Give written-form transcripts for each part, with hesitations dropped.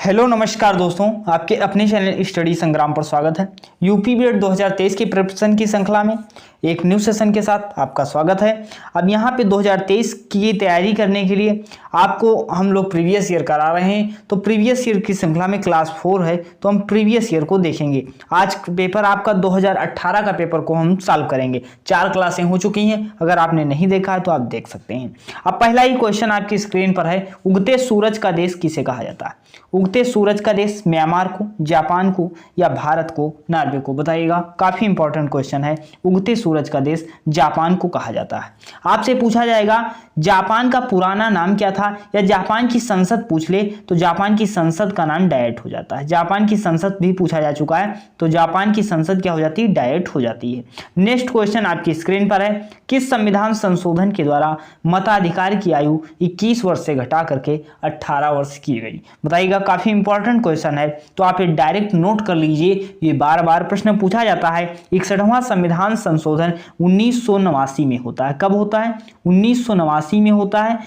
Hello नमस्कार दोस्तों, आपके अपने चैनल स्टडी संग्राम पर स्वागत है। यूपी बीएड 2023 की प्रिपरेशन की श्रृंखला में एक न्यू सेशन के साथ आपका स्वागत है। अब यहाँ पे 2023 की तैयारी करने के लिए आपको हम लोग प्रीवियस ईयर करा रहे हैं। तो प्रीवियस ईयर की श्रृंखला में क्लास 4 है, तो हम प्रीवियस ईयर को देखेंगे। आज पेपर आपका 2018 का पेपर को हम सॉल्व करेंगे। 4 क्लासें हो चुकी हैं, अगर आपने नहीं देखा है तो आप देख सकते हैं। अब पहला ही क्वेश्चन आपकी स्क्रीन पर है, उगते सूरज का देश किसे कहा जाता है? उगते सूरज का देश म्यांमार को, जापान को या भारत को, नॉर्वे को? बताइएगा। काफी इंपॉर्टेंट क्वेश्चन है। उगते सूरज का देश जापान को कहा जाता है। आपसे पूछा जाएगा जापान का पुराना नाम क्या था, या जापान की संसद पूछ ले तो जापान की संसद का नाम डायट हो जाता है। जापान की संसद भी पूछा जा चुका है, तो जापान की संसद क्या हो जाती है? डायट हो जाती है। नेक्स्ट क्वेश्चन आपकी स्क्रीन पर है, किस संविधान संशोधन के द्वारा मताधिकार की आयु 21 वर्ष से घटा करके 18 वर्ष की गई? बताइएगा। काफी इंपॉर्टेंट क्वेश्चन है, तो आप ये डायरेक्ट नोट कर लीजिए, ये बार बार प्रश्न पूछा जाता है। 61वां संविधान संशोधन 1989 में होता है। कब होता है? 1989 में होता है।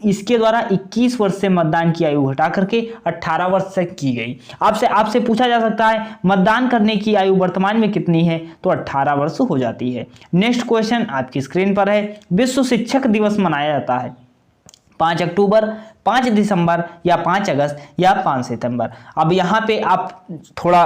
इसके द्वारा 21 वर्ष से मतदान की आयु घटा करके 18 वर्ष तक की गई। आपसे पूछा जा सकता है मतदान करने की आयु वर्तमान में कितनी है, तो 18 वर्ष हो जाती है। नेक्स्ट क्वेश्चन आपकी स्क्रीन पर है, विश्व शिक्षक दिवस मनाया जाता है 5 अक्टूबर, 5 दिसंबर या 5 अगस्त या 5 सितंबर? अब यहाँ पे आप थोड़ा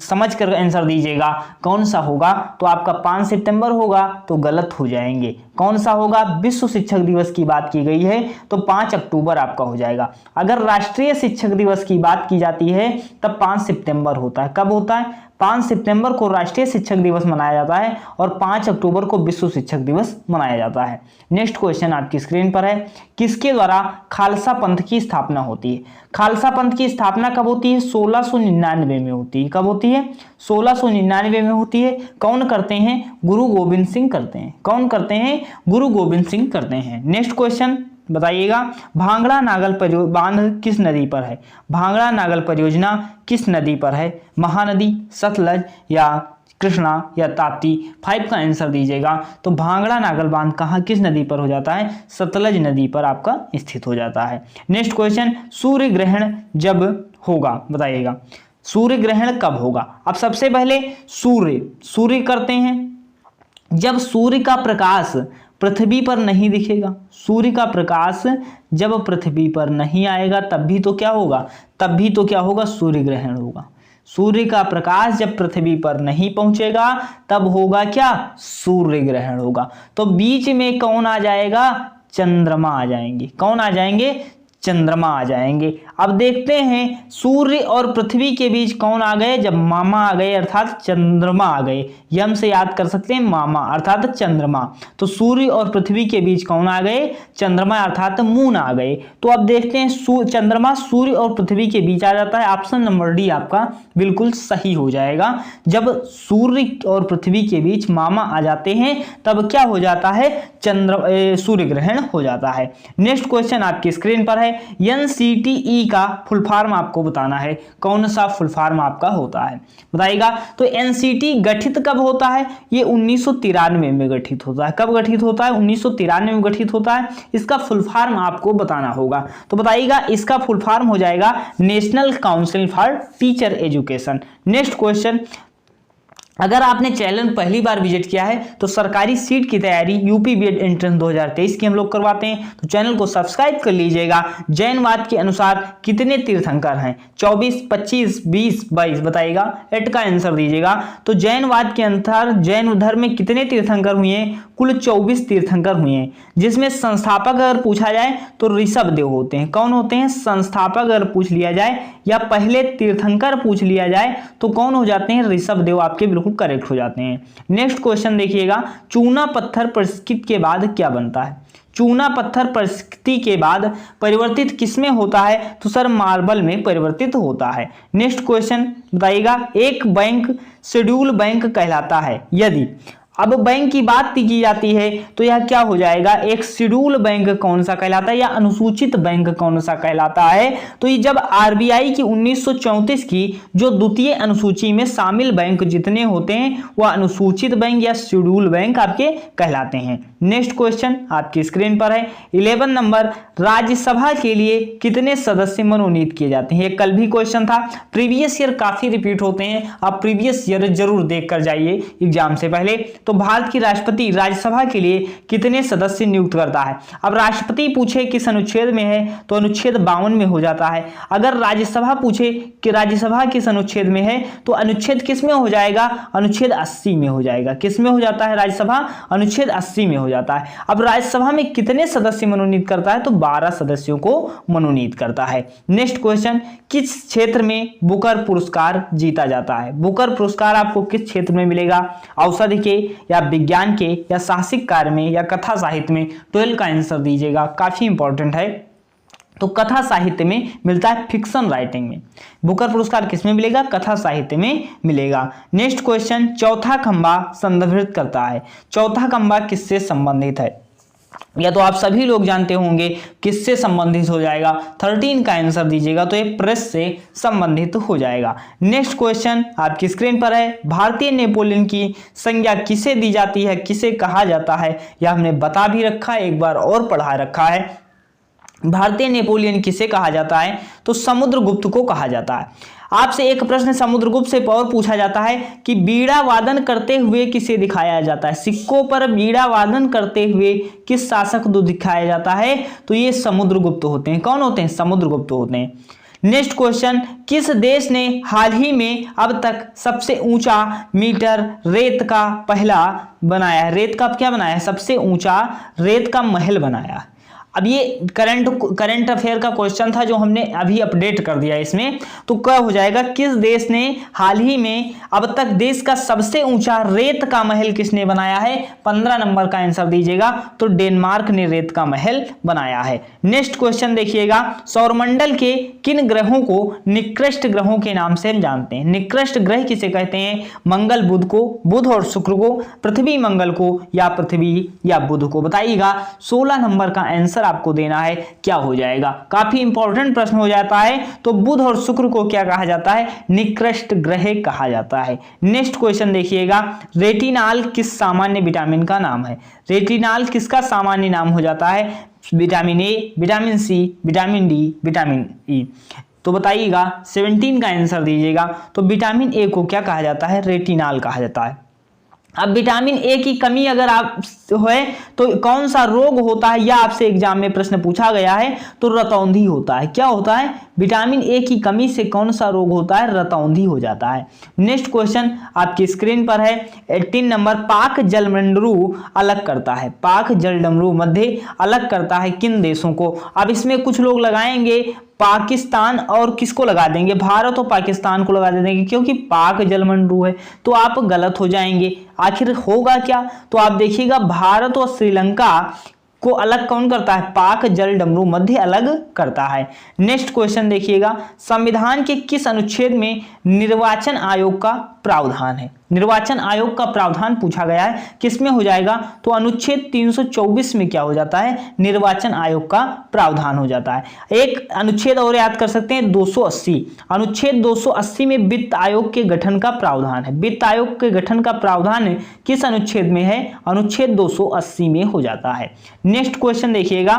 समझ कर आंसर दीजिएगा, कौन सा होगा? तो आपका 5 सितंबर होगा, तो गलत हो जाएंगे। कौन सा होगा? विश्व शिक्षक दिवस की बात की गई है, तो 5 अक्टूबर आपका हो जाएगा। अगर राष्ट्रीय शिक्षक दिवस की बात की जाती है तब 5 सितंबर होता है। कब होता है? 5 सितंबर को राष्ट्रीय शिक्षक दिवस मनाया जाता है और 5 अक्टूबर को विश्व शिक्षक दिवस मनाया जाता है। नेक्स्ट क्वेश्चन आपकी स्क्रीन पर है, किसके द्वारा खालसा पंथ की स्थापना होती है? खालसा पंथ की स्थापना कब होती है? 1699 में होती है। कब होती है? 1699 में होती है। कौन करते हैं? गुरु गोविंद सिंह करते हैं। कौन करते हैं? गुरु गोविंद सिंह करते हैं। नेक्स्ट क्वेश्चन बताइएगा, भांगड़ा नागल बांध किस नदी पर है? भांगड़ा नागल परियोजना किस नदी पर है? महानदी, सतलज या कृष्णा या ताप्ती? 5 का आंसर दीजिएगा। तो भांगड़ा नागल बांध कहाँ, किस नदी पर हो जाता है? सतलज नदी पर आपका स्थित हो जाता है। नेक्स्ट क्वेश्चन, सूर्य ग्रहण जब होगा? बताइएगा, सूर्य ग्रहण कब होगा? अब सबसे पहले सूर्य करते हैं जब सूर्य का प्रकाश पृथ्वी पर नहीं दिखेगा। सूर्य का प्रकाश जब पृथ्वी पर नहीं आएगा तब भी तो क्या होगा? सूर्य ग्रहण होगा। सूर्य का प्रकाश जब पृथ्वी पर नहीं पहुंचेगा तब होगा क्या? सूर्य ग्रहण होगा। तो बीच में कौन आ जाएगा? चंद्रमा आ जाएंगे। कौन आ जाएंगे? चंद्रमा आ जाएंगे। अब देखते हैं सूर्य और पृथ्वी के बीच कौन आ गए? जब मामा आ गए अर्थात चंद्रमा आ गए। यम से याद कर सकते हैं, मामा अर्थात चंद्रमा। तो सूर्य और पृथ्वी के बीच कौन आ गए? चंद्रमा अर्थात मून आ गए। तो अब देखते हैं चंद्रमा सूर्य और पृथ्वी के बीच आ जाता है। ऑप्शन नंबर डी आपका बिल्कुल सही हो जाएगा। जब सूर्य और पृथ्वी के बीच मामा आ जाते हैं तब क्या हो जाता है? सूर्य ग्रहण हो जाता है। नेक्स्ट क्वेश्चन आपकी स्क्रीन पर है, NCTE का फुल फॉर्म आपको बताना है। कौन सा फुल फॉर्म आपका होता है? बताइएगा। तो NCT गठित कब होता है? ये 1993 में गठित होता है। कब गठित होता है? 1993 में गठित होता है। इसका फुल फॉर्म आपको बताना होगा। तो बताइएगा, इसका फुल फॉर्म हो जाएगा national council for teacher education. Next question, अगर आपने चैनल पहली बार विजिट किया है तो सरकारी सीट की तैयारी यूपी बीएड एंट्रेंस 2023 की हम लोग करवाते हैं, तो चैनल को सब्सक्राइब कर लीजिएगा। जैनवाद के अनुसार कितने तीर्थंकर हैं? 24, 25, 20, 22? बताइएगा। 8 का आंसर दीजिएगा। तो जैनवाद के अनुसार जैन धर्म में कितने तीर्थंकर हुए हैं? कुल 24 तीर्थंकर हुए हैं, जिसमें संस्थापक अगर पूछा जाए तो ऋषभ देव होते हैं। कौन होते हैं? संस्थापक अगर पूछ लिया जाए या पहले तीर्थंकर पूछ लिया जाए तो कौन हो जाते हैं? ऋषभ देव आपके बिल्कुल करेक्ट हो जाते हैं। नेक्स्ट क्वेश्चन देखिएगा, चूना पत्थर प्रस्कित के बाद क्या बनता है? चूना पत्थर प्रस्किति के बाद परिवर्तित किसमें होता है? तो सर मार्बल में परिवर्तित होता है। नेक्स्ट क्वेश्चन बताइएगा, एक बैंक शेड्यूल बैंक कहलाता है यदि? अब बैंक की बात की जाती है तो यह क्या हो जाएगा? एक शेड्यूल बैंक कौन सा कहलाता है या अनुसूचित बैंक कौन सा कहलाता है? तो ये जब आरबीआई की 1934 की जो द्वितीय अनुसूची में शामिल बैंक जितने होते हैं वह अनुसूचित बैंक या शेड्यूल बैंक आपके कहलाते हैं। नेक्स्ट क्वेश्चन आपकी स्क्रीन पर है 11 नंबर, राज्यसभा के लिए कितने सदस्य मनोनीत किए जाते हैं। ये कल भी क्वेश्चन था, प्रीवियस ईयर काफी रिपीट होते हैं, आप प्रीवियस ईयर जरूर देख कर जाइए एग्जाम से पहले। तो भारत की राष्ट्रपति राज्यसभा के लिए कितने सदस्य नियुक्त करता है। अब राष्ट्रपति पूछे किस अनुच्छेद में है तो अनुच्छेद 52 में हो जाता है। अगर राज्यसभा पूछे कि राज्यसभा किस अनुच्छेद में है तो अनुच्छेद किस में हो जाएगा, अनुच्छेद 80 में हो जाएगा। किस में हो जाता है राज्यसभा, अनुच्छेद 80 में हो जाता है। अब राज्यसभा में कितने सदस्य मनोनीत करता है तो 12 सदस्यों को मनोनीत करता है। नेक्स्ट क्वेश्चन, किस क्षेत्र में बुकर पुरस्कार जीता जाता है। बुकर पुरस्कार आपको किस क्षेत्र में मिलेगा, औषधि के या विज्ञान के या साहसिक कार्य में या कथा साहित्य में। 12 का आंसर दीजिएगा, काफी इंपॉर्टेंट है। तो कथा साहित्य में मिलता है, फिक्शन राइटिंग में। बुकर पुरस्कार किसमें मिलेगा, कथा साहित्य में मिलेगा। नेक्स्ट क्वेश्चन, चौथा खंबा संदर्भित करता है। चौथा खंबा किससे संबंधित है, या तो आप सभी लोग जानते होंगे किससे संबंधित हो जाएगा। 13 का आंसर दीजिएगा, तो ये प्रेस से संबंधित हो जाएगा। नेक्स्ट क्वेश्चन आपकी स्क्रीन पर है, भारतीय नेपोलियन की संज्ञा किसे दी जाती है, किसे कहा जाता है। यह हमने बता भी रखा है, एक बार और पढ़ा रखा है। भारतीय नेपोलियन किसे कहा जाता है तो समुद्रगुप्त को कहा जाता है। आपसे एक प्रश्न समुद्रगुप्त से और पूछा जाता है कि बीड़ा वादन करते हुए किसे दिखाया जाता है। सिक्कों पर बीड़ा वादन करते हुए किस शासक को दिखाया जाता है तो ये समुद्रगुप्त होते हैं। कौन होते हैं, समुद्रगुप्त होते हैं। नेक्स्ट क्वेश्चन, किस देश ने हाल ही में अब तक सबसे ऊंचा मीटर रेत का पहला बनाया है। रेत का क्या बनाया है, सबसे ऊंचा रेत का महल बनाया। अब ये करंट अफेयर का क्वेश्चन था जो हमने अभी अपडेट कर दिया इसमें। तो क्या हो जाएगा, किस देश ने हाल ही में अब तक देश का सबसे ऊंचा रेत का महल किसने बनाया है। 15 नंबर का आंसर दीजिएगा, तो डेनमार्क ने रेत का महल बनाया है। नेक्स्ट क्वेश्चन देखिएगा, सौरमंडल के किन ग्रहों को निकृष्ट ग्रहों के नाम से हम जानते हैं। निकृष्ट ग्रह किसे कहते हैं, मंगल बुध को, बुध और शुक्र को, पृथ्वी मंगल को या पृथ्वी या बुध को। बताइएगा 16 नंबर का आंसर आपको देना है, क्या हो जाएगा। काफी इंपॉर्टेंट प्रश्न हो जाता है। तो बुध और शुक्र को क्या कहा जाता है, निकृष्ट ग्रह कहा जाता है। नेक्स्ट क्वेश्चन देखिएगा, रेटिनाल किस सामान्य विटामिन का नाम है। रेटिनाल किसका सामान्य नाम हो जाता है, vitamin A, vitamin C, vitamin D, vitamin E. तो बताइएगा 17 का आंसर दीजिएगा। तो विटामिन ए को क्या कहा जाता है, रेटिनाल कहा जाता है। अब विटामिन ए की कमी अगर आप है तो कौन सा रोग होता है, या आपसे एग्जाम में प्रश्न पूछा गया है तो रतौंधी होता है। क्या होता है, विटामिन ए की कमी से कौन सा रोग होता है, रतौंधी हो जाता है। नेक्स्ट क्वेश्चन आपकी स्क्रीन पर है 18 नंबर, पाक जलडमरू अलग करता है। पाक जलडमरू मध्य अलग करता है किन देशों को। अब इसमें कुछ लोग लगाएंगे पाकिस्तान और किसको लगा देंगे, भारत और पाकिस्तान को लगा देंगे, क्योंकि पाक जलमंडू है। तो आप गलत हो जाएंगे। आखिर होगा क्या, तो आप देखिएगा भारत और श्रीलंका को अलग कौन करता है, पाक जलडमरू मध्य अलग करता है। नेक्स्ट क्वेश्चन देखिएगा, संविधान के किस अनुच्छेद में निर्वाचन आयोग का प्रावधान है। निर्वाचन आयोग का प्रावधान पूछा गया है, किसमें हो जाएगा तो अनुच्छेद 324 में क्या हो जाता है, निर्वाचन आयोग का प्रावधान हो जाता है। एक अनुच्छेद और याद कर सकते हैं 280, अनुच्छेद 280 में वित्त आयोग के गठन का प्रावधान है। वित्त आयोग के गठन का प्रावधान किस अनुच्छेद में है, अनुच्छेद 280 में हो जाता है। नेक्स्ट क्वेश्चन देखिएगा,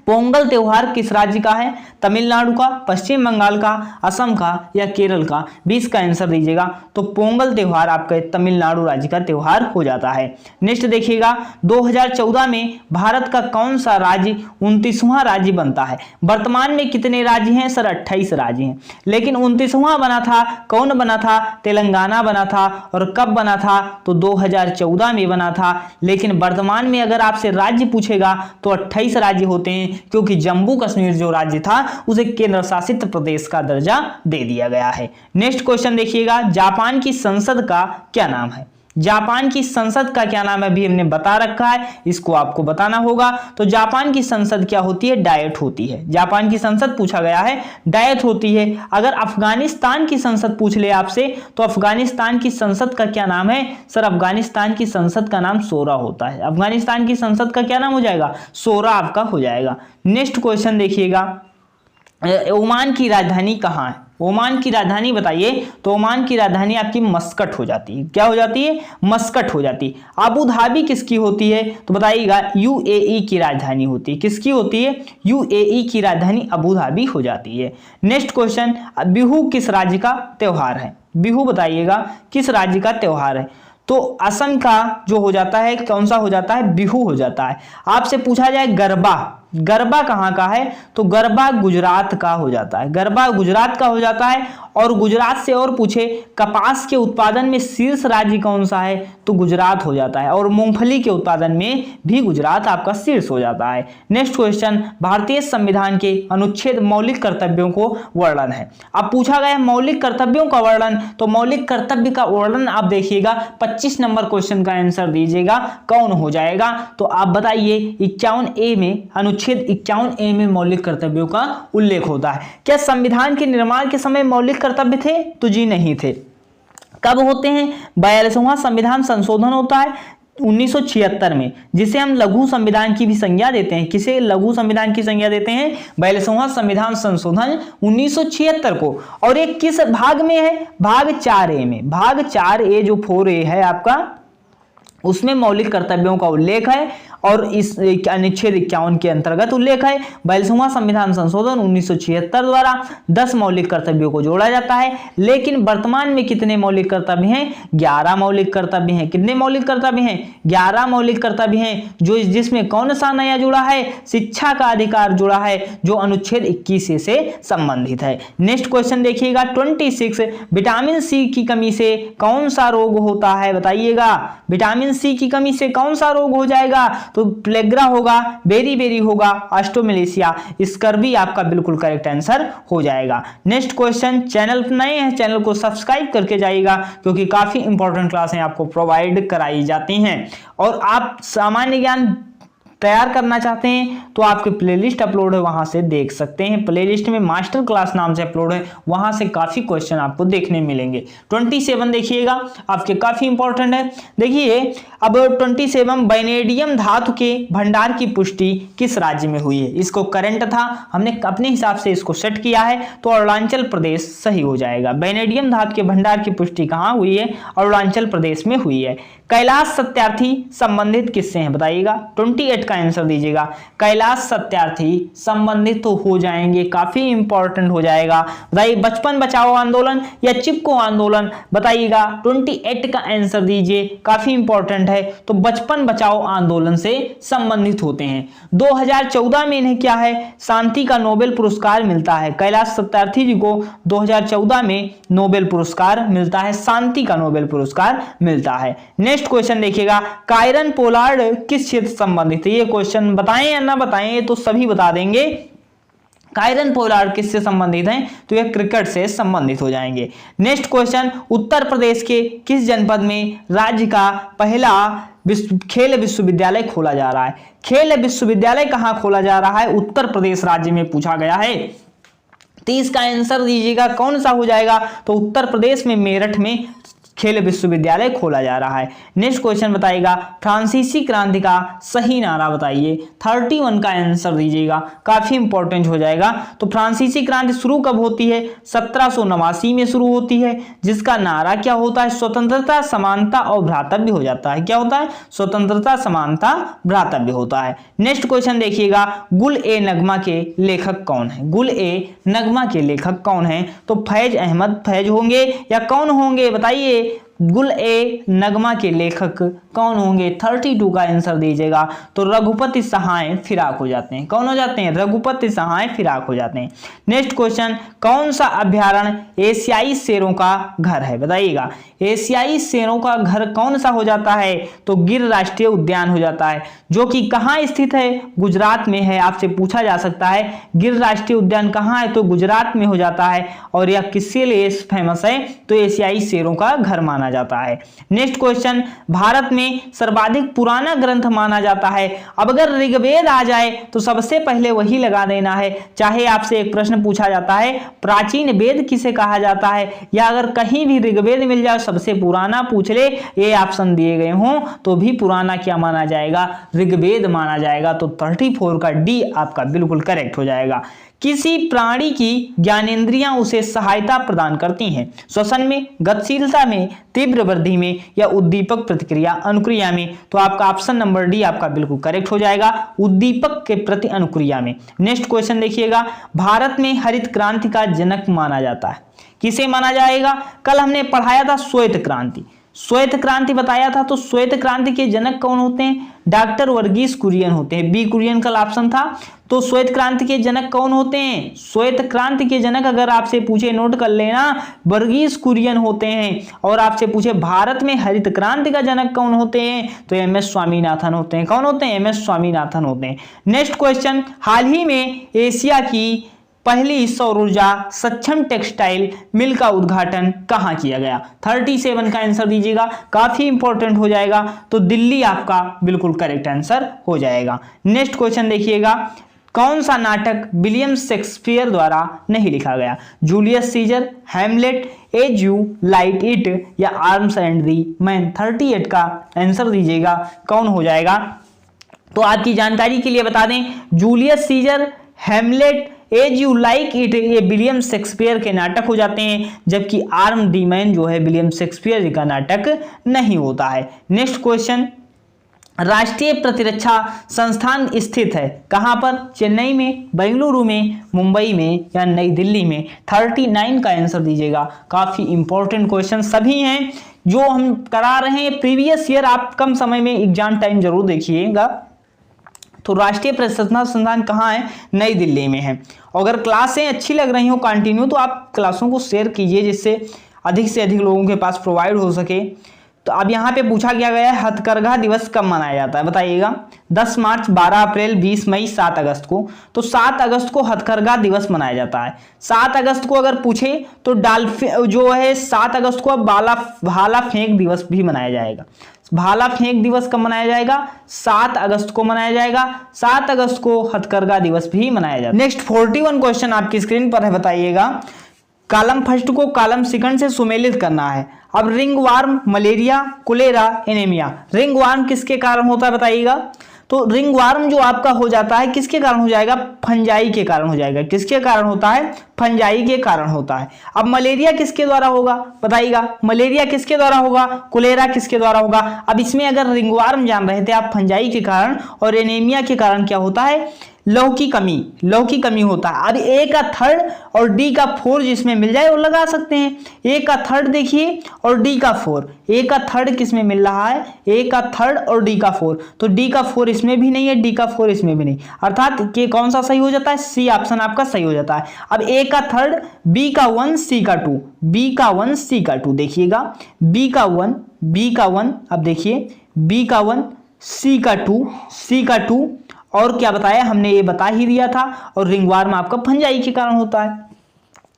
पोंगल त्योहार किस राज्य का है, तमिलनाडु का, पश्चिम बंगाल का, असम का या केरल का। 20 का आंसर दीजिएगा। तो पोंगल त्योहार आपका तमिलनाडु राज्य का त्योहार हो जाता है। नेक्स्ट देखिएगा, 2014 में भारत का कौन सा राज्य 29वां राज्य बनता है। वर्तमान में कितने राज्य हैं सर, 28 राज्य हैं, लेकिन 29वां बना था, कौन बना था, तेलंगाना बना था। और कब बना था तो 2014 में बना था। लेकिन वर्तमान में अगर आपसे राज्य पूछेगा तो 28 राज्य होते हैं, क्योंकि जम्मू कश्मीर जो राज्य था उसे केंद्र शासित प्रदेश का दर्जा दे दिया गया है। नेक्स्ट क्वेश्चन देखिएगा, जापान की संसद का क्या नाम है। जापान की संसद का क्या नाम है, अभी हमने बता रखा है, इसको आपको बताना होगा। तो जापान की संसद क्या होती है, डायट होती है। जापान की संसद पूछा गया है, डायट होती है। अगर अफगानिस्तान की संसद पूछ ले आपसे तो अफगानिस्तान की संसद का क्या नाम है सर, अफगानिस्तान की संसद का नाम शोरा होता है। अफगानिस्तान की संसद का क्या नाम हो जाएगा, शोरा आपका हो जाएगा। नेक्स्ट क्वेश्चन देखिएगा, ओमान की राजधानी कहाँ है? ओमान की राजधानी बताइए। तो ओमान की राजधानी आपकी मस्कट हो जाती है। क्या हो जाती है? मस्कट हो जाती है। अबू धाबी किसकी होती है? तो बताइएगा यूएई की राजधानी होती है। किसकी होती है? यूएई की राजधानी अबू धाबी हो जाती है। नेक्स्ट क्वेश्चन, बिहू किस राज्य का त्योहार है? बिहू बताइएगा किस राज्य का त्योहार है? तो असम का जो हो जाता है, कौन सा हो जाता है? बिहू हो जाता है। आपसे पूछा जाए गरबा, गरबा कहाँ का है? तो गरबा गुजरात का हो जाता है। गरबा गुजरात का हो जाता है। और गुजरात से और पूछे कपास के उत्पादन में शीर्ष राज्य कौन सा है? तो गुजरात हो जाता है। और मूंगफली के उत्पादन में भी गुजरात आपका शीर्ष हो जाता है। नेक्स्ट क्वेश्चन, भारतीय संविधान के अनुच्छेद मौलिक कर्तव्यों को वर्णन है। अब पूछा गया मौलिक कर्तव्यों का वर्णन, तो मौलिक कर्तव्य का वर्णन आप देखिएगा 25 नंबर क्वेश्चन का आंसर दीजिएगा, कौन हो जाएगा? तो आप बताइए 51A में, अनुच्छेद 51A में मौलिक कर्तव्यों का उल्लेख होता है। क्या संविधान के निर्माण के समय मौलिक कर्तव्य थे? तो जी नहीं थे। कब होते हैं? 42वां संविधान संशोधन होता है 1976 में, जिसे हम लघु संविधान की भी संज्ञा देते हैं। किसे लघु संविधान की संज्ञा देते हैं? 42वां संविधान संशोधन 1976 को। और ये किस भाग में है? भाग 4A में। भाग 4A जो 4A है आपका, उसमें मौलिक कर्तव्यों का उल्लेख है और इस अनुच्छेद 51 के अंतर्गत उल्लेख है। 42वां संविधान संशोधन 1976 द्वारा 10 मौलिक कर्तव्यों को जोड़ा जाता है। लेकिन वर्तमान में कितने मौलिक कर्तव्य हैं? 11 मौलिक कर्तव्य हैं। कितने मौलिक कर्तव्य हैं? 11 मौलिक कर्तव्य हैं। जो जिसमें कौन सा नया जुड़ा है? शिक्षा का अधिकार जुड़ा है, जो अनुच्छेद 21 से संबंधित है। नेक्स्ट क्वेश्चन देखिएगा 26, विटामिन सी की कमी से कौन सा रोग होता है? बताइएगा विटामिन सी की कमी से कौन सा रोग हो जाएगा? तो प्लेग्रा होगा, बेरी होगा, ऑस्ट्रोमलेशिया, स्कर्वी आपका बिल्कुल करेक्ट आंसर हो जाएगा। नेक्स्ट क्वेश्चन, चैनल पर नए हैं चैनल को सब्सक्राइब करके जाइएगा, क्योंकि काफी इंपॉर्टेंट क्लासें आपको प्रोवाइड कराई जाती हैं। और आप सामान्य ज्ञान तैयार करना चाहते हैं तो आपके प्लेलिस्ट अपलोड है, वहां से देख सकते हैं। प्लेलिस्ट में मास्टर क्लास नाम से अपलोड है, वहां से काफी क्वेश्चन आपको देखने मिलेंगे। 27 देखिएगा आपके काफी इंपॉर्टेंट है। देखिए अब 27, वैनेडियम धातु के भंडार की पुष्टि किस राज्य में हुई है? इसको करंट था, हमने अपने हिसाब से इसको सेट किया है, तो अरुणाचल प्रदेश सही हो जाएगा। वैनेडियम धातु के भंडार की पुष्टि कहाँ हुई है? अरुणाचल प्रदेश में हुई है। कैलाश सत्यार्थी संबंधित किससे हैं? बताइएगा 28 का आंसर दीजिएगा। कैलाश सत्यार्थी संबंधित तो हो जाएंगे, काफी इंपॉर्टेंट हो जाएगा। बताइए बचपन बचाओ आंदोलन या चिपको आंदोलन? बताइएगा 28 का आंसर दीजिए, काफी इंपॉर्टेंट है। तो बचपन बचाओ आंदोलन से संबंधित होते हैं। 2014 में इन्हें क्या है? शांति का नोबेल पुरस्कार मिलता है। कैलाश सत्यार्थी जी को 2014 में नोबेल पुरस्कार मिलता है, शांति का नोबेल पुरस्कार मिलता है। नेक्स्ट क्वेश्चन देखिएगा, कायरन पोलार्ड किस क्षेत्र से संबंधित है? ये क्वेश्चन बताएं या ना बताएं तो सभी बता देंगे। कायरन पोलार्ड किससे संबंधित हैं? तो ये क्रिकेट से संबंधित हो जाएंगे। नेक्स्ट क्वेश्चन, उत्तर प्रदेश के किस जनपद में राज्य का पहला खेल विश्वविद्यालय खोला जा रहा है? खेल विश्वविद्यालय कहाँ खोला जा रहा है? उत्तर प्रदेश राज्य में पूछा गया है। 30 का आंसर दीजिएगा, कौन सा हो जाएगा? तो उत्तर प्रदेश में मेरठ में खेल विश्वविद्यालय खोला जा रहा है। नेक्स्ट क्वेश्चन बताइएगा, फ्रांसीसी क्रांति का सही नारा बताइए। 31 का आंसर दीजिएगा, काफी इंपॉर्टेंट हो जाएगा। तो फ्रांसीसी क्रांति शुरू कब होती है? 1789 में शुरू होती है, जिसका नारा क्या होता है? स्वतंत्रता, समानता और भ्रातृत्व हो जाता है। क्या होता है? स्वतंत्रता, समानता, भ्रातृत्व होता है। नेक्स्ट क्वेश्चन देखिएगा, गुल ए नगमा के लेखक कौन है? गुल ए नगमा के लेखक कौन है? तो फैज अहमद फैज होंगे या कौन होंगे? बताइए गुल ए नगमा के लेखक कौन होंगे? 32 का आंसर दीजिएगा। तो रघुपति सहाय फिराक हो जाते हैं। कौन हो जाते हैं? रघुपति सहाय फिराक हो जाते हैं। नेक्स्ट क्वेश्चन, कौन सा अभ्यारण्य एशियाई शेरों का घर है? बताइएगा एशियाई शेरों का घर कौन सा हो जाता है? तो गिर राष्ट्रीय उद्यान हो जाता है, जो कि कहाँ स्थित है? गुजरात में है। आपसे पूछा जा सकता है गिर राष्ट्रीय उद्यान कहाँ है? तो गुजरात में हो जाता है। और यह किसके लिए फेमस है? तो एशियाई शेरों का घर माना जाता है। नेक्स्ट क्वेश्चन, भारत में सर्वाधिक पुराना ग्रंथ माना जाता है। अब अगर ऋग्वेद आ जाए तो सबसे पहले वही लगा देना है। चाहे आपसे एक प्रश्न पूछा जाता है प्राचीन वेद किसे कहा जाता है, या अगर कहीं भी ऋग्वेद मिल जाए सबसे पुराना पूछ ले, ये ऑप्शन दिए गए हों, तो भी पुराना क्या माना जाएगा? ऋग्वेद माना जाएगा। तो 34 का डी आपका बिल्कुल करेक्ट हो जाएगा। किसी प्राणी की ज्ञानेंद्रियां उसे सहायता प्रदान करती हैं, श्वसन में, गतिशीलता में, तीव्र वृद्धि में या उद्दीपक प्रतिक्रिया अनुक्रिया में। तो आपका ऑप्शन नंबर डी आपका बिल्कुल करेक्ट हो जाएगा, उद्दीपक के प्रति अनुक्रिया में। नेक्स्ट क्वेश्चन देखिएगा, भारत में हरित क्रांति का जनक माना जाता है, किसे माना जाएगा? कल हमने पढ़ाया था श्वेत क्रांति, श्वेत क्रांति बताया था। तो श्वेत क्रांति के जनक कौन होते हैं? डॉक्टर वर्गीस कुरियन होते हैं, बी कुरियन का ऑप्शन था। तो श्वेत क्रांति के जनक कौन होते हैं? श्वेत क्रांति के जनक अगर आपसे पूछे, नोट कर लेना, वर्गीस कुरियन होते हैं। और आपसे पूछे भारत में हरित क्रांति का जनक कौन होते हैं? तो एमएस स्वामीनाथन होते हैं। कौन होते हैं? एमएस स्वामीनाथन होते हैं। नेक्स्ट क्वेश्चन, हाल ही में एशिया की पहली सौर ऊर्जा सक्षम टेक्सटाइल मिल का उद्घाटन कहां किया गया? 37 का आंसर दीजिएगा, काफी इंपॉर्टेंट हो जाएगा। तो दिल्ली आपका बिल्कुल करेक्ट आंसर हो जाएगा। नेक्स्ट क्वेश्चन देखिएगा, कौन सा नाटक विलियम शेक्सपियर द्वारा नहीं लिखा गया? Julius Caesar, Hamlet, as you like it या आर्म्स एंड दी मैन? 38 का आंसर दीजिएगा, कौन हो जाएगा? तो आपकी जानकारी के लिए बता दें, Julius Caesar, Hamlet, as you like it ये विलियम शेक्सपियर के नाटक हो जाते हैं, जबकि आर्म डी मैन जो है विलियम शेक्सपियर जी का नाटक नहीं होता है। नेक्स्ट क्वेश्चन, राष्ट्रीय प्रतिरक्षा संस्थान स्थित है कहां पर? चेन्नई में, बेंगलुरु में, मुंबई में या नई दिल्ली में? 39 का आंसर दीजिएगा। काफी इंपॉर्टेंट क्वेश्चन सभी हैं जो हम करा रहे हैं प्रीवियस ईयर। आप कम समय में एग्जाम टाइम जरूर देखिएगा। तो राष्ट्रीय प्रतिरक्षा संस्थान कहाँ है? नई दिल्ली में है। अगर क्लासें अच्छी लग रही हो कंटिन्यू, तो आप क्लासों को शेयर कीजिए जिससे अधिक से अधिक लोगों के पास प्रोवाइड हो सके। तो अब यहाँ पे पूछा क्या गया है, हथकरघा दिवस कब मनाया जाता है? बताइएगा। 10 मार्च, 12 अप्रैल, 20 मई, 7 अगस्त को। तो 7 अगस्त को हथकरघा दिवस मनाया जाता है। 7 अगस्त को अगर पूछे तो डॉल्फिन जो है 7 अगस्त को भाला फेंक दिवस भी मनाया जाएगा। भाला फेंक दिवस कब मनाया जाएगा? 7 अगस्त को मनाया जाएगा। 7 अगस्त को हथकरघा दिवस भी मनाया जाएगा। नेक्स्ट 41 क्वेश्चन आपकी स्क्रीन पर है, बताइएगा। कॉलम फर्स्ट को कॉलम सेकंड से सुमेलित करना है। अब रिंगवार्म, मलेरिया, कोलेरा, एनीमिया। रिंगवार्म किसके कारण होता है बताइएगा? तो रिंगवार्म जो आपका हो जाता है किसके कारण हो जाएगा? फंजाई के कारण हो जाएगा। किसके कारण होता है? फंजाई के कारण होता है। अब मलेरिया किसके द्वारा होगा बताइएगा? मलेरिया किसके द्वारा होगा? कोलेरा किसके द्वारा होगा? अब इसमें अगर रिंगवार्म जान रहे थे आप फंजाई के कारण, और एनीमिया के कारण क्या होता है? लौह की कमी होता है। अब ए का थर्ड और डी का 4 जिसमें मिल जाए वो लगा सकते हैं। ए का थर्ड देखिए और डी का 4। ए का थर्ड किसमें मिल रहा है? ए का थर्ड और डी का 4। तो डी का 4 इसमें भी नहीं है, डी का 4 इसमें भी नहीं, अर्थात के कौन सा सही हो जाता है? सी ऑप्शन आपका सही हो जाता है। अब ए का थर्ड, बी का 1, सी का 2, बी का 1, सी का 2 देखिएगा। बी का 1, अब देखिए बी का 1, सी का 2, सी का 2, और क्या बताया हमने? ये बता ही दिया था। और रिंगवार्म आपका फंजाई के कारण होता है।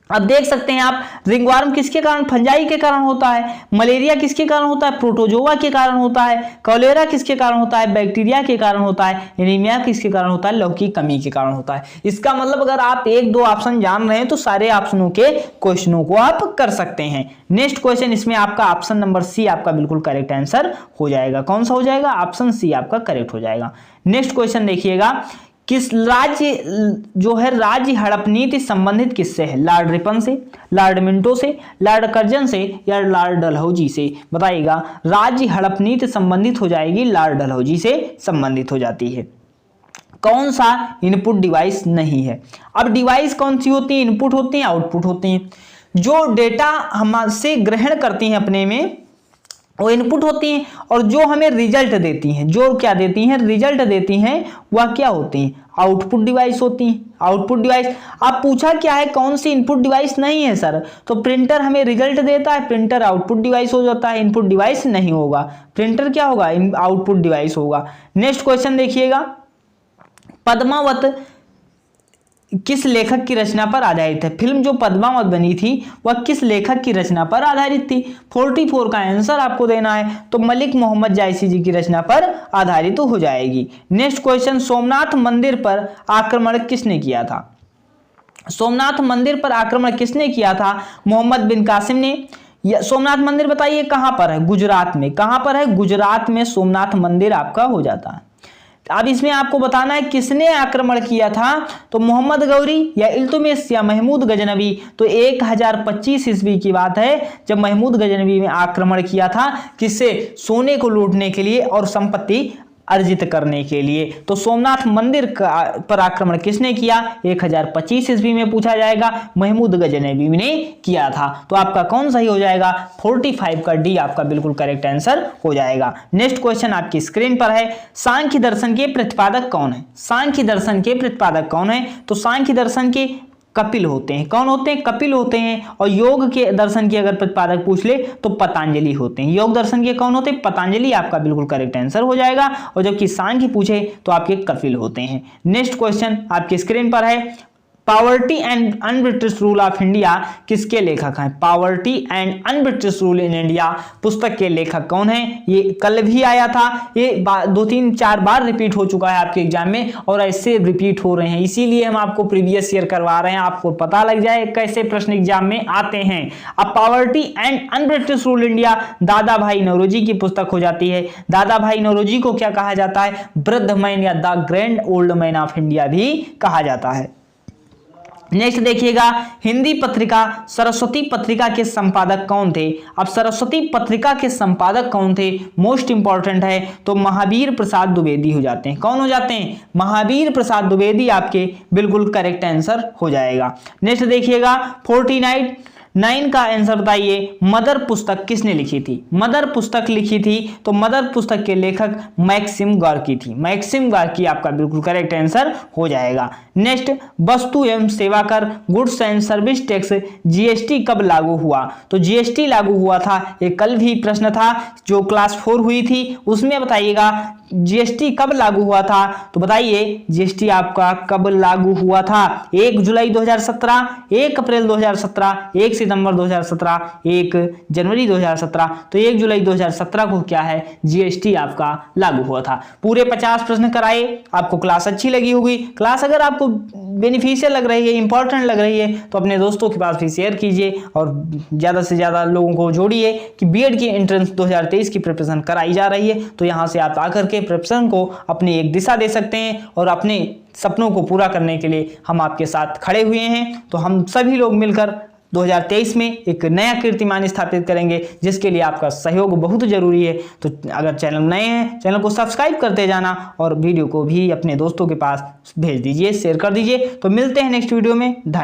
अब देख सकते हैं आप, रिंगवार्म किसके कारण? फंजाई के कारण होता है। मलेरिया किसके कारण होता है? प्रोटोजोआ के कारण होता है। कोलेरा किसके कारण होता है? बैक्टीरिया के कारण होता है। एनीमिया किसके कारण होता है? लौह की कमी के कारण होता है। इसका मतलब अगर आप 1-2 ऑप्शन जान रहे हैं तो सारे ऑप्शनों के क्वेश्चनों को आप कर सकते हैं। नेक्स्ट क्वेश्चन, इसमें आपका ऑप्शन नंबर सी आपका बिल्कुल करेक्ट आंसर हो जाएगा। कौन सा हो जाएगा? ऑप्शन सी आपका करेक्ट हो जाएगा। नेक्स्ट क्वेश्चन देखिएगा, किस राज्य जो है राज्य हड़प नीति संबंधित किससे है? लॉर्ड रिपन से, लॉर्ड मिंटो से, लॉर्ड कर्जन से या लॉर्ड डलहौजी से? बताइएगा। राज्य हड़प नीति संबंधित हो जाएगी, लॉर्ड डलहौजी से संबंधित हो जाती है। कौन सा इनपुट डिवाइस नहीं है? अब डिवाइस कौन सी होती है? इनपुट होती है, आउटपुट होती है। जो डेटा हमसे ग्रहण करती हैं अपने में वो इनपुट होती हैं, और जो हमें रिजल्ट देती हैं, जो क्या देती हैं? रिजल्ट देती हैं, वह क्या होती हैं? आउटपुट डिवाइस होती हैं। Output device. आप पूछा क्या है कौन सी इनपुट डिवाइस नहीं है सर? तो प्रिंटर हमें रिजल्ट देता है, प्रिंटर आउटपुट डिवाइस हो जाता है, इनपुट डिवाइस नहीं होगा। प्रिंटर क्या होगा? आउटपुट डिवाइस होगा। नेक्स्ट क्वेश्चन देखिएगा, पद्मावत किस लेखक की रचना पर आधारित है? फिल्म जो पद्मावत बनी थी वह किस लेखक की रचना पर आधारित थी? 44 का आंसर आपको देना है। तो मलिक मोहम्मद जायसी जी की रचना पर आधारित तो हो जाएगी। नेक्स्ट क्वेश्चन, सोमनाथ मंदिर पर आक्रमण किसने किया था? सोमनाथ मंदिर पर आक्रमण किसने किया था? मोहम्मद बिन कासिम ने। सोमनाथ मंदिर बताइए कहां पर है? गुजरात में। कहां पर है? गुजरात में सोमनाथ मंदिर आपका हो जाता है। अब इसमें आपको बताना है किसने आक्रमण किया था, तो मोहम्मद गौरी या इल्तुतमिश या महमूद गजनवी। तो 1025 ईस्वी की बात है जब महमूद गजनवी ने आक्रमण किया था, किससे, सोने को लूटने के लिए और संपत्ति अर्जित करने के लिए। तो सोमनाथ मंदिर पर आक्रमण किसने किया, 1025 ईस्वी में पूछा जाएगा, महमूद गजनवी ने किया था। तो आपका कौन सही हो जाएगा, 45 का डी आपका बिल्कुल करेक्ट आंसर हो जाएगा। नेक्स्ट क्वेश्चन आपकी स्क्रीन पर है, सांख्य दर्शन के प्रतिपादक कौन है। सांख्य दर्शन के प्रतिपादक कौन है, तो सांख्य दर्शन के कपिल होते हैं। कौन होते हैं, कपिल होते हैं। और योग के दर्शन के अगर प्रतिपादक पूछ ले तो पतंजलि होते हैं। योग दर्शन के कौन होते हैं, पतंजलि आपका बिल्कुल करेक्ट आंसर हो जाएगा। और जबकि सांख्य पूछे तो आपके कपिल होते हैं। नेक्स्ट क्वेश्चन आपकी स्क्रीन पर है, poverty and un-British rule of India किसके लेखक हैं। Poverty and un-British rule in India पुस्तक के लेखक कौन है, ये कल भी आया था, ये 2-3-4 बार रिपीट हो चुका है आपके एग्जाम में और ऐसे रिपीट हो रहे हैं, इसीलिए हम आपको प्रीवियस ईयर करवा रहे हैं, आपको पता लग जाए कैसे प्रश्न एग्जाम में आते हैं। अब poverty and un-British rule India दादा भाई नौरोजी की पुस्तक हो जाती है। दादा भाई नौरोजी को क्या कहा जाता है, वृद्ध मैन या the grand old man of India भी कहा जाता है। नेक्स्ट देखिएगा, हिंदी पत्रिका सरस्वती पत्रिका के संपादक कौन थे। अब सरस्वती पत्रिका के संपादक कौन थे, मोस्ट इंपॉर्टेंट है, तो महावीर प्रसाद द्विवेदी हो जाते हैं। कौन हो जाते हैं, महावीर प्रसाद द्विवेदी आपके बिल्कुल करेक्ट आंसर हो जाएगा। नेक्स्ट देखिएगा 49 का आंसर बताइए, मदर पुस्तक किसने लिखी थी। मदर पुस्तक लिखी थी तो मदर पुस्तक के लेखक मैक्सिम गोर्की थी। मैक्सिम गोर्की आपका बिल्कुल करेक्ट आंसर हो जाएगा। नेक्स्ट, वस्तु एवं सेवा कर goods and service tax GST कब लागू हुआ, तो जीएसटी लागू हुआ था, ये कल भी प्रश्न था जो क्लास 4 हुई थी, उसमें बताइएगा जीएसटी कब लागू हुआ था, तो बताइए जीएसटी आपका कब लागू हुआ था। 1 जुलाई 2017, 1 अप्रैल 2017, 1 सितंबर 2017, 1 जनवरी 2017। तो 1 जुलाई 2017 को क्या है, जीएसटी आपका लागू हुआ था। पूरे 50 प्रश्न कराए, आपको क्लास अच्छी लगी होगी। क्लास अगर आपको बेनिफिशियल लग रही है, इंपॉर्टेंट लग रही है, तो अपने दोस्तों के पास भी शेयर कीजिए और ज़्यादा से ज़्यादा लोगों को जोड़िए कि बीएड की एंट्रेंस 2023 की प्रिपरेशन कराई जा रही है। तो यहाँ से आप आकर के प्रिपरेशन को अपनी एक दिशा दे सकते हैं और अपने सपनों को पूरा करने के लिए हम आपके साथ खड़े हुए हैं। तो हम सभी लोग मिलकर 2023 में एक नया कीर्तिमान स्थापित करेंगे, जिसके लिए आपका सहयोग बहुत जरूरी है। तो अगर चैनल नए हैं, चैनल को सब्सक्राइब करते जाना और वीडियो को भी अपने दोस्तों के पास भेज दीजिए, शेयर कर दीजिए। तो मिलते हैं नेक्स्ट वीडियो में। धन्यवाद।